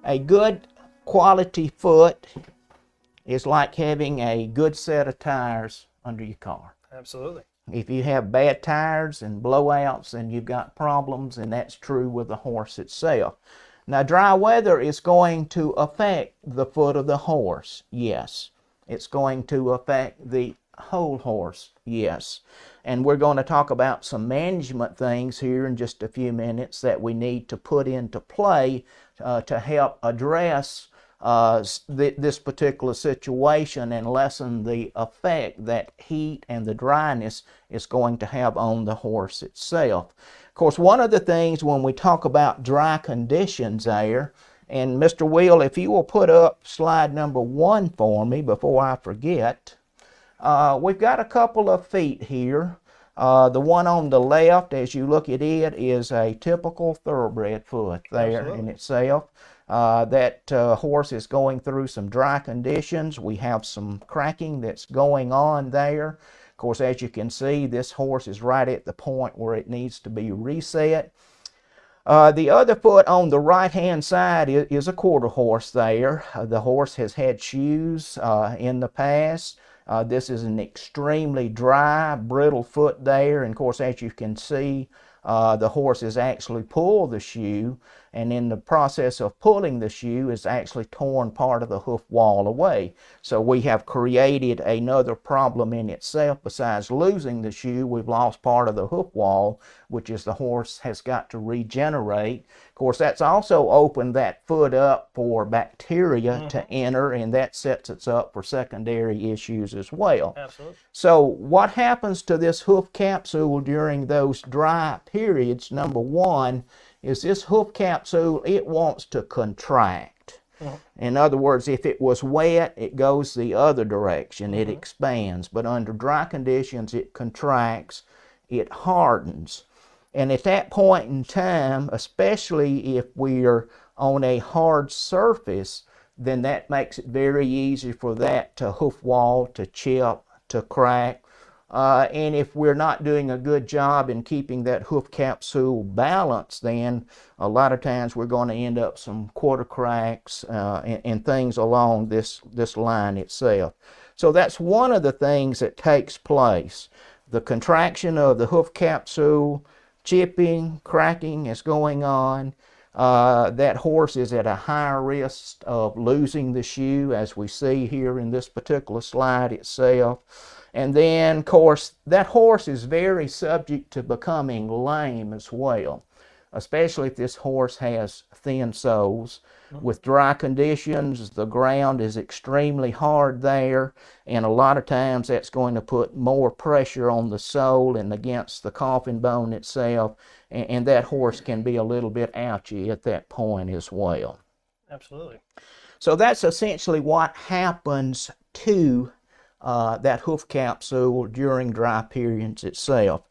A good quality foot is like having a good set of tires under your car. Absolutely. If you have bad tires and blowouts, then you've got problems, and that's true with the horse itself. Now, dry weather is going to affect the foot of the horse, yes. It's going to affect the whole horse, yes. And we're going to talk about some management things here in just a few minutes that we need to put into play to help address this particular situation and lessen the effect that heat and the dryness is going to have on the horse itself. Of course, one of the things when we talk about dry conditions there, and Mr. Will, if you will put up slide number 1 for me before I forget, we've got a couple of feet here. The one on the left, as you look at it, is a typical thoroughbred foot there. Absolutely. In itself. That horse is going through some dry conditions. We have some cracking that's going on there. Of course, as you can see, this horse is right at the point where it needs to be reset. The other foot on the right-hand side is a quarter horse there. The horse has had shoes in the past. This is an extremely dry, brittle foot there. And of course, as you can see, the horse has actually pulled the shoe, and in the process of pulling the shoe is actually torn part of the hoof wall away. So we have created another problem in itself. Besides losing the shoe, we've lost part of the hoof wall, which is the horse has got to regenerate. Of course, that's also opened that foot up for bacteria to enter, and that sets us up for secondary issues as well. Absolutely. So what happens to this hoof capsule during those dry periods? Number one is this hoof capsule, it wants to contract. In other words, if it was wet, it goes the other direction. It expands. But under dry conditions, it contracts, it hardens. And at that point in time, especially if we're on a hard surface, then that makes it very easy for that hoof wall to chip, to crack. And if we're not doing a good job in keeping that hoof capsule balanced, then a lot of times we're going to end up some quarter cracks and things along this line itself. So that's one of the things that takes place. The contraction of the hoof capsule, chipping, cracking is going on. That horse is at a higher risk of losing the shoe, as we see here in this particular slide itself. And then, of course, that horse is very subject to becoming lame as well, especially if this horse has thin soles. With dry conditions, the ground is extremely hard there, and a lot of times that's going to put more pressure on the sole and against the coffin bone itself, and that horse can be a little bit ouchy at that point as well. Absolutely. So that's essentially what happens to that hoof capsule during dry periods itself.